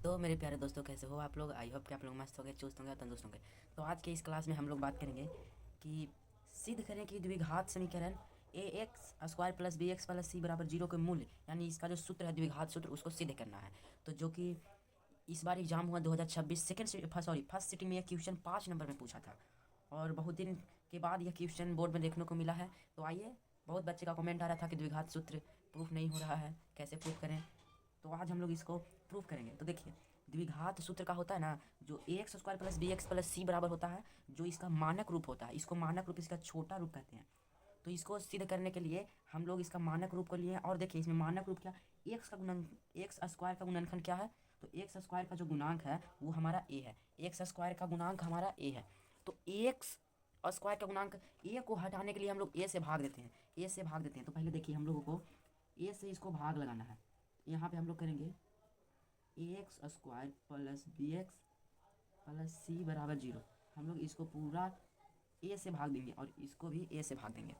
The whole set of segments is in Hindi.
तो मेरे प्यारे दोस्तों, कैसे हो आप लोग? आई होप कि आप लोग मस्त होंगे, चुस्त होंगे और तंदुरुस्त होंगे। तो आज के इस क्लास में हम लोग बात करेंगे कि सिद्ध करें कि द्विघात समीकरण a x square plus b x plus c बराबर जीरो के मूल्य, यानी इसका जो सूत्र है द्विघात सूत्र, उसको सिद्ध करना है। तो जो कि इस बार एग्जाम हुआ 2026 फर्स्ट सिटिंग में यह क्वेश्चन 5 नंबर में पूछा था और बहुत दिन के बाद यह क्वेश्चन बोर्ड में देखने को मिला है। तो आइए, बहुत बच्चे का कमेंट आ रहा था कि द्विघात सूत्र प्रूफ नहीं हो रहा है, कैसे प्रूफ करें। तो आज हम लोग इसको प्रूफ करेंगे। तो देखिए, द्विघात सूत्र का होता है ना, जो a x square plus b x plus c बराबर होता है, जो इसका मानक रूप होता है, इसको मानक रूप, इसका छोटा रूप कहते हैं। तो इसको सिद्ध करने के लिए हम लोग इसका मानक रूप को लिए हैं। और देखिए, इसमें मानक रूप क्या, एक्स का गुणन, एक्स स्क्वायर का गुणनखंड क्या है, तो एक्स स्क्वायर का जो गुणांक है वो हमारा ए है। एक्स स्क्वायर का गुणांक हमारा ए है। तो एक्स स्क्वायर का गुणांक ए को हटाने के लिए हम लोग ए से भाग देते हैं, ए से भाग देते हैं। तो पहले देखिए, हम लोगों को ए से इसको भाग लगाना है। यहाँ पे हम लोग करेंगे a x square plus b x plus c बराबर जीरो। हम लोग इसको पूरा ए से भाग देंगे और इसको भी ए से भाग देंगे।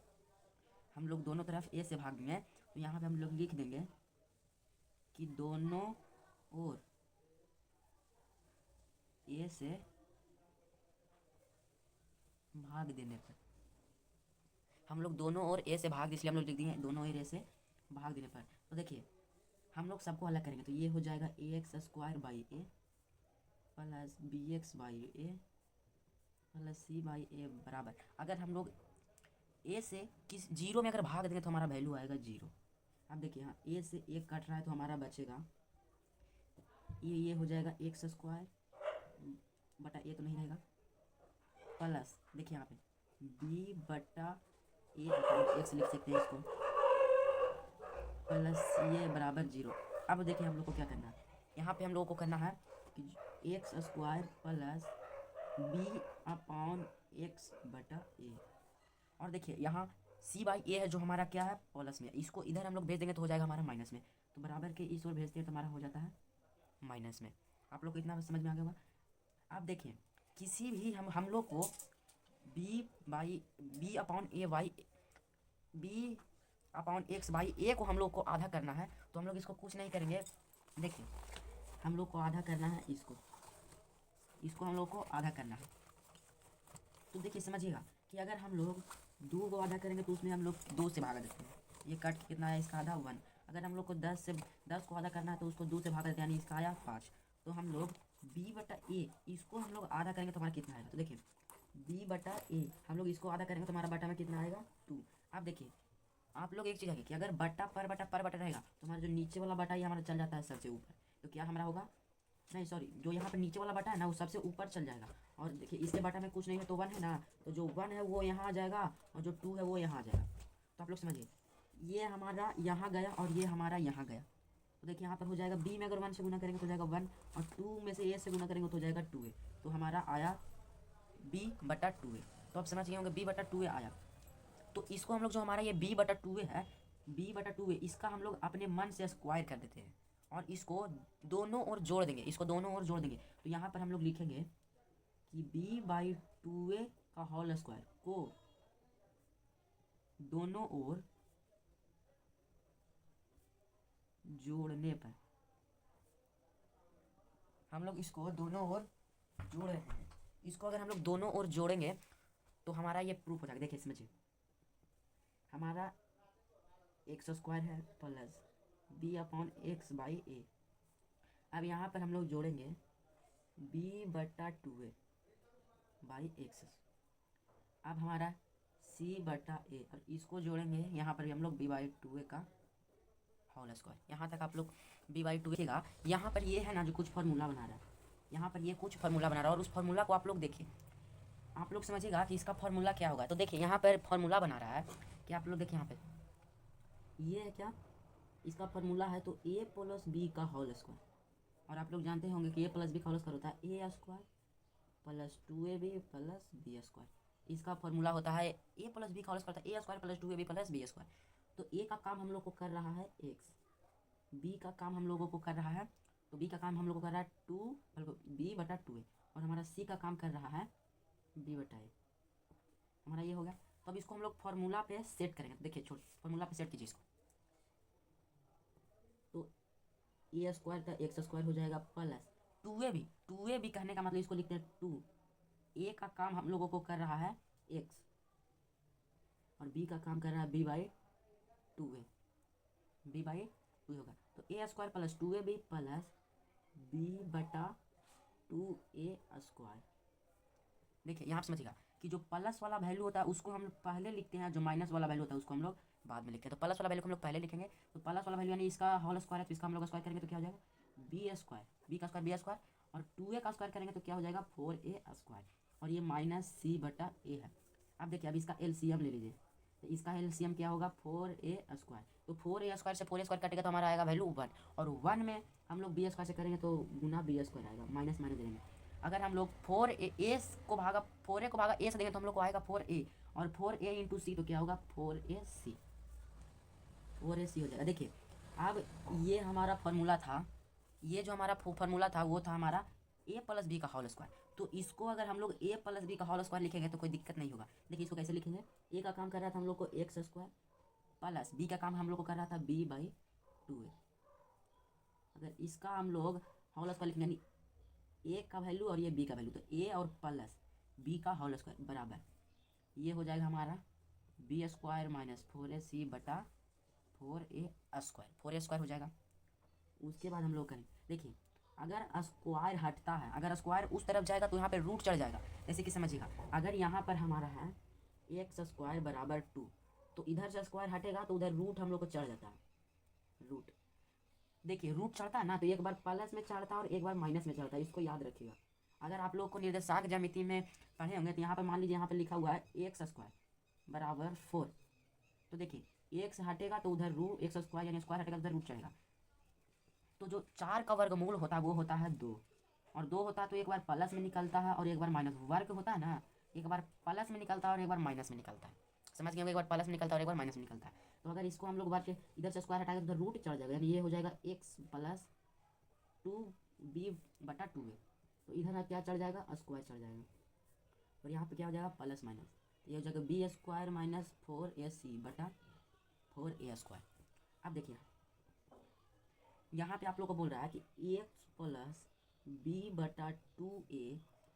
हम लोग दोनों तरफ ए से भाग देंगे। तो यहाँ पे हम लोग लिख देंगे कि दोनों ओर ए से भाग देने पर, हम लोग दोनों ओर ए से भाग, इसलिए हम लोग लिख दिए दोनों ओर ए से भाग देने पर। तो देखिए, हम लोग सबको अलग करेंगे। तो ये हो जाएगा a x square by a plus b x by a plus c by a बराबर, अगर हम लोग ए से किस जीरो में अगर भाग देंगे तो हमारा वैल्यू आएगा जीरो। अब देखिए, यहाँ ए से एक कट रहा है तो हमारा बचेगा ये हो जाएगा एक्स स्क्वायर बटा ए तो नहीं रहेगा, प्लस देखिए यहाँ पे बी बटा ए, एक्स लिख सकते हैं इसको, प्लस ये बराबर जीरो। अब देखिए, हम लोग को क्या करना है, यहाँ पे हम लोगों को करना है कि X square plus B upon X बटा ए। और देखिए, यहाँ सी बाई ए है जो हमारा क्या है, प्लस में, इसको इधर हम लोग भेज देंगे तो हो जाएगा हमारा माइनस में। तो बराबर के इस ओर भेजते हैं तो हमारा हो जाता है माइनस में। आप लोग को इतना समझ में आ गया होगा। अब देखिए, किसी भी हम लोग को b upon a y, b upon x by a को हम लोग को आधा करना है। तो हम लोग इसको कुछ नहीं करेंगे। देखिए, हम लोग को आधा करना है, इसको हम लोग को आधा करना है। तो देखिए, समझिएगा कि अगर हम लोग दो को आधा करेंगे तो उसमें हम लोग दो से भागा देते हैं। ये कट के कितना है, इसका आधा 1। अगर हम लोग को 10 को आधा करना है तो उसको 2 से भागा देते हैं, यानी इसका आया 5। तो हम लोग बी बटा ए, इसको हम लोग आधा करेंगे तो हमारा कितना आएगा, तो देखिए बी बटा ए हम लोग इसको आधा करेंगे तो हमारा बटा में कितना आएगा 2। अब देखिए, आप लोग एक चीज़ है कि अगर बटा पर बटा रहेगा तो हमारा जो नीचे वाला बटा ये हमारा चल जाता है सबसे ऊपर। तो क्या हमारा होगा, नहीं सॉरी, जो यहाँ पर नीचे वाला बटा है ना वो सबसे ऊपर चल जाएगा। और देखिए, इसके बटा में कुछ नहीं है तो 1 है ना, तो जो 1 है वो यहाँ आ जाएगा और जो 2 है वो यहाँ आ जाएगा। तो आप लोग समझिए, ये हमारा यहाँ गया और ये हमारा यहाँ गया। तो देखिए, यहाँ पर हो जाएगा बी में अगर 1 से गुना करेंगे तो हो जाएगा 1, और 2 में से ए से गुना करेंगे तो हो जाएगा 2a। तो हमारा आया बी बटा 2a। तो आप समझ गए होंगे बी बटा 2a आया। तो इसको हम लोग, जो हमारा ये बी बटा 2a है, बी बटा 2a, इसका हम लोग अपने मन से स्क्वायर कर देते हैं और इसको दोनों ओर जोड़ देंगे, इसको दोनों ओर जोड़ देंगे। तो यहाँ पर हम लोग लिखेंगे कि बी बाई 2a का होल स्क्वायर को दोनों ओर जोड़ने पर, हम लोग इसको दोनों ओर जोड़ रहे हैं, इसको अगर हम लोग दोनों ओर जोड़ेंगे तो हमारा ये प्रूफ हो जाएगा। देखिए समझिए, हमारा एक्स स्क्वायर है plus B upon x by a. अब यहाँ पर हम लोग जोड़ेंगे बी बटा 2a बाई एक्स। अब हमारा सी बटा ए, और इसको जोड़ेंगे यहाँ पर भी हम लोग बी बाई 2a का होल स्क्वायर। यहाँ तक आप लोग बी बाई 2a का, यहाँ पर ये है ना जो कुछ फार्मूला बना रहा है, यहाँ पर ये कुछ फार्मूला बना रहा है और उस फार्मूला को आप लोग देखिए, आप लोग समझिएगा कि इसका फार्मूला क्या होगा। तो देखिए, यहाँ पर फार्मूला बना रहा है कि आप लोग देखिए, यहाँ पे ये है क्या, इसका फार्मूला है तो ए प्लस बी का होल स्क्वायर। और आप लोग जानते होंगे कि ए प्लस बी का होल स्क्वायर होता है a square plus 2ab plus b square. इसका फार्मूला होता है ए प्लस बी का whole square, a square plus 2ab plus b square. तो ए का काम हम लोग को कर रहा है एक्स, बी का काम हम लोगों को कर रहा है, तो बी का काम हम लोग को कर रहा है 2 बी बटा 2a, और हमारा सी का काम कर रहा है बी बटा ए। हमारा ये हो गया। तो अब इसको हम लोग फार्मूला पे सेट करेंगे। देखिए, छोड़ फार्मूला पे सेट कीजिए इसको। तो ए स्क्वायर का एक्स स्क्वायर हो जाएगा प्लस टू ए बी कहने का मतलब इसको लिखते हैं टू ए का काम हम लोगों को कर रहा है एक्स और बी का काम कर रहा है b by two a, b by two होगा। तो a square plus two a b plus b बटा टू ए स्क्वायर। देखिए यहाँ समझिएगा कि जो प्लस वाला वैल्यू होता है उसको हम पहले लिखते हैं, जो माइनस वाला वैल्यू होता है उसको हम लोग बाद में लिखते हैं। तो प्लस वाला वैल्यू को हम लोग पहले लिखेंगे, तो प्लस वाला वैल्यू यानी इसका होल स्क्वायर है तो इसका हम लोग स्क्वायर करेंगे तो क्या हो जाएगा बी स्क्वायर, बी का स्क्वायर बी स्क्वायर, और टू ए का स्क्वायर करेंगे तो क्या हो जाएगा 4a स्क्वायर, और ये माइनस सी बटा ए है। अब देखिए अब इसका एलसीएम ले लीजिए, तो इसका एलसीएम क्या होगा 4a स्क्वायर, तो 4a स्क्वायर से 4a स्क्वायर कटेगा तो हमारा आएगा वैल्यू 1, और 1 में हम लोग बी स्क्वायर से करेंगे तो गुना बी स्क्वायर आएगा, माइनस माइनस देंगे। अगर हम लोग 4a को भागा 4a को भागा a से देंगे तो हम लोग को आएगा 4a, और 4a इंटू सी तो क्या होगा 4ac, 4ac हो जाएगा। देखिए अब ये हमारा फार्मूला था, ये जो हमारा फार्मूला था वो था हमारा a प्लस बी का होल स्क्वायर, तो इसको अगर हम लोग a प्लस बी का होल स्क्वायर लिखेंगे तो कोई दिक्कत नहीं होगा। देखिए इसको कैसे लिखेंगे, a का काम कर रहा था हम लोग को एक्स स्क्वायर प्लस बी का काम हम लोग को कर रहा था b बाई टू ए, अगर इसका हम लोग होल स्क्वायर लिखेंगे यानी a का वैल्यू और ये b का वैल्यू, तो a और प्लस b का होल स्क्वायर बराबर ये हो जाएगा हमारा बी स्क्वायर माइनस 4ac बटा 4a स्क्वायर, 4a स्क्वायर हो जाएगा। उसके बाद हम लोग करें, देखिए अगर स्क्वायर हटता है, अगर स्क्वायर उस तरफ जाएगा तो यहाँ पे रूट चढ़ जाएगा। जैसे कि समझिएगा अगर यहाँ पर हमारा है एक्स स्क्वायर बराबर 2, तो इधर से स्क्वायर हटेगा तो उधर रूट हम लोग को चढ़ जाता है, रूट देखिए रूट चढ़ता है ना, तो एक बार प्लस में चढ़ता है और एक बार माइनस में चढ़ता है, इसको याद रखिएगा। अगर आप लोग को निर्देशांक ज्यामिति में पढ़े होंगे तो यहाँ पर मान लीजिए यहाँ पर लिखा हुआ है एक्स स्क्वायर बराबर 4, तो देखिए एक्स हटेगा तो उधर रूट एक्स स्क्वायर यानी स्क्वायर हटेगा तो उधर रूट चढ़ेगा, तो जो 4 का वर्गमूल होता है वो होता है 2, और 2 होता है तो एक बार प्लस में निकलता है और एक बार माइनस, वर्ग होता है ना एक बार प्लस में निकलता है और एक बार माइनस में निकलता है, समझ गए, एक बार प्लस में निकलता है और एक बार माइनस में निकलता है। तो अगर इसको हम लोग वर्ग इधर से स्क्वायर हटाएंगे तो उधर रूट चढ़ जाएगा, यानी ये हो जाएगा एक्स प्लस 2b बटा 2a, तो इधर क्या चढ़ जाएगा स्क्वायर चढ़ जाएगा, और यहाँ पे क्या हो जाएगा प्लस माइनस, तो ये हो जाएगा बी स्क्वायर माइनस 4ac बटा 4a स्क्वायर। अब देखिए यहाँ पे आप लोग को बोल रहा है कि एक्स प्लस बी बटा 2a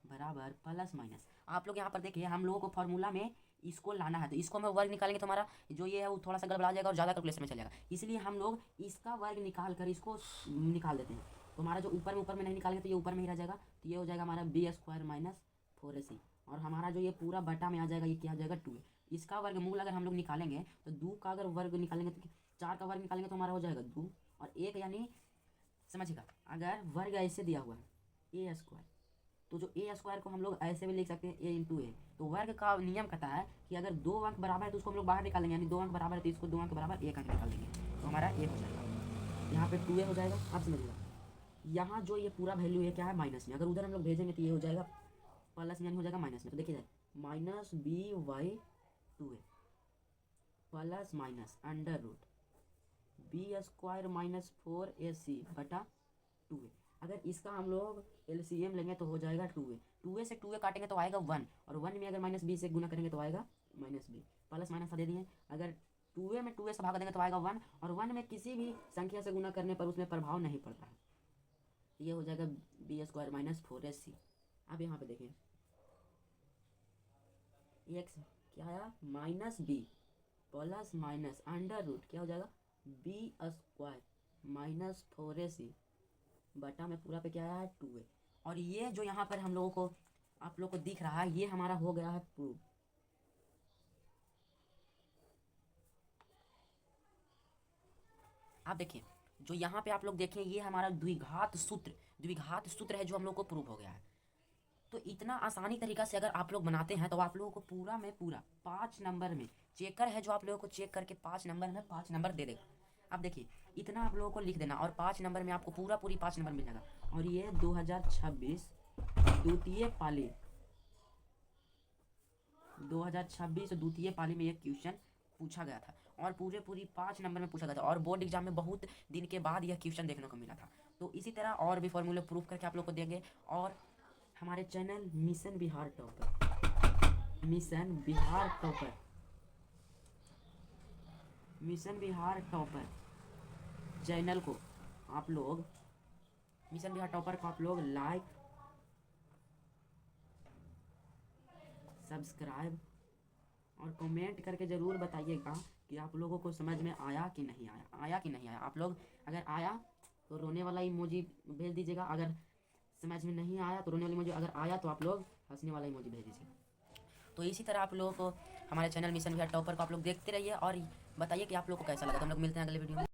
बराबर प्लस माइनस, आप लोग यहाँ पर देखिए हम लोगों को फार्मूला में इसको लाना है, तो इसको हम वर्ग निकालेंगे तो हमारा जो ये है वो थोड़ा सा गड़बड़ा जाएगा और ज़्यादा कैलकुलेशन में चलेगा, इसलिए हम लोग इसका वर्ग निकाल कर इसको निकाल देते हैं। तो हमारा जो ऊपर में नहीं निकालेंगे तो ये ऊपर में ही रह जाएगा, तो ये हो जाएगा हमारा बी स्क्वायर माइनस 4ac, और हमारा जो ये पूरा बटा में आ जाएगा ये क्या आ जाएगा 2a। इसका वर्गमूल अगर हम लोग निकालेंगे तो 2 का अगर वर्ग निकालेंगे तो 4 का वर्ग निकालेंगे तो हमारा हो जाएगा 2 और 1, यानी समझिएगा अगर वर्ग ऐसे दिया हुआ है ए स्क्वायर, तो जो ए स्क्वायर को हम लोग ऐसे भी लिख सकते हैं ए इंटू ए, तो वर्ग का नियम कहता है कि अगर 2 अंक बराबर है तो उसको हम लोग बाहर निकालेंगे, यानी 2 अंक बराबर है तो इसको 2 अंक बराबर 1 अंक निकाल देंगे, तो हमारा ए हो जाएगा, यहाँ पे 2a हो जाएगा। आप समझिएगा यहाँ जो ये पूरा वैल्यू है क्या है माइनस में, अगर उधर हम लोग भेजेंगे तो ये हो जाएगा प्लस में, यानी हो जाएगा माइनस में, तो देखिए minus B by 2a plus minus under root B square minus 4ac बटा 2a। अगर इसका हम लोग एलसीएम लेंगे तो हो जाएगा 2a, 2a से 2a काटेंगे तो आएगा 1, और 1 में अगर माइनस बी से गुना करेंगे तो आएगा माइनस बी, प्लस माइनस दे दिए। अगर 2a में 2a से भाग देंगे तो आएगा 1, और 1 में किसी भी संख्या से गुना करने पर उसमें प्रभाव नहीं पड़ता है, ये हो जाएगा बी स्क्वायर माइनस 4ac। अब यहाँ पे देखिए एक्स क्या आया minus B plus minus under root क्या हो जाएगा बी स्क्वायर माइनस 4ac बटा में पूरा पे क्या आया है 2a, और ये जो यहाँ पर हम लोगों को आप लोग को दिख रहा है ये हमारा हो गया है प्रूव। आप देखिए जो यहाँ पे आप लोग देखें ये हमारा द्विघात सूत्र है जो हम लोग को प्रूव हो गया है। तो इतना आसानी तरीका से अगर आप लोग बनाते हैं तो आप लोगों को पूरा में पूरा 5 नंबर में चेकर है जो आप लोगों को चेक करके 5 नंबर में 5 नंबर दे देगा। अब देखिए इतना आप लोगों को लिख देना और 5 नंबर में आपको पूरी 5 नंबर मिल जाएगा। और ये 2026 द्वितीय पाली 2026 द्वितीय पाली में एक क्वेश्चन पूछा गया था और पूरी 5 नंबर में पूछा गया था, और बोर्ड एग्जाम में बहुत दिन के बाद यह क्वेश्चन देखने को मिला था। तो इसी तरह और भी फॉर्मूले प्रूफ करके आप लोग को देंगे। और हमारे channel mission Bihar topper channel को आप लोग मिशन बिहार टॉपर को आप लोग लाइक, सब्सक्राइब और कमेंट करके ज़रूर बताइएगा कि आप लोगों को समझ में आया कि नहीं आया, आया कि नहीं आया। आप लोग अगर आया तो रोने वाला इमोजी भेज दीजिएगा, अगर समझ में नहीं आया तो रोने वाली इमोजी, अगर आया तो आप लोग हंसने वाला इमोजी भेज दीजिएगा। तो इसी तरह आप लोगों को हमारे चैनल मिशन बिहार टॉपर को आप लोग देखते रहिए और बताइए कि आप लोगों को कैसा लगा। तो हम लोग मिलते हैं अगले वीडियो में।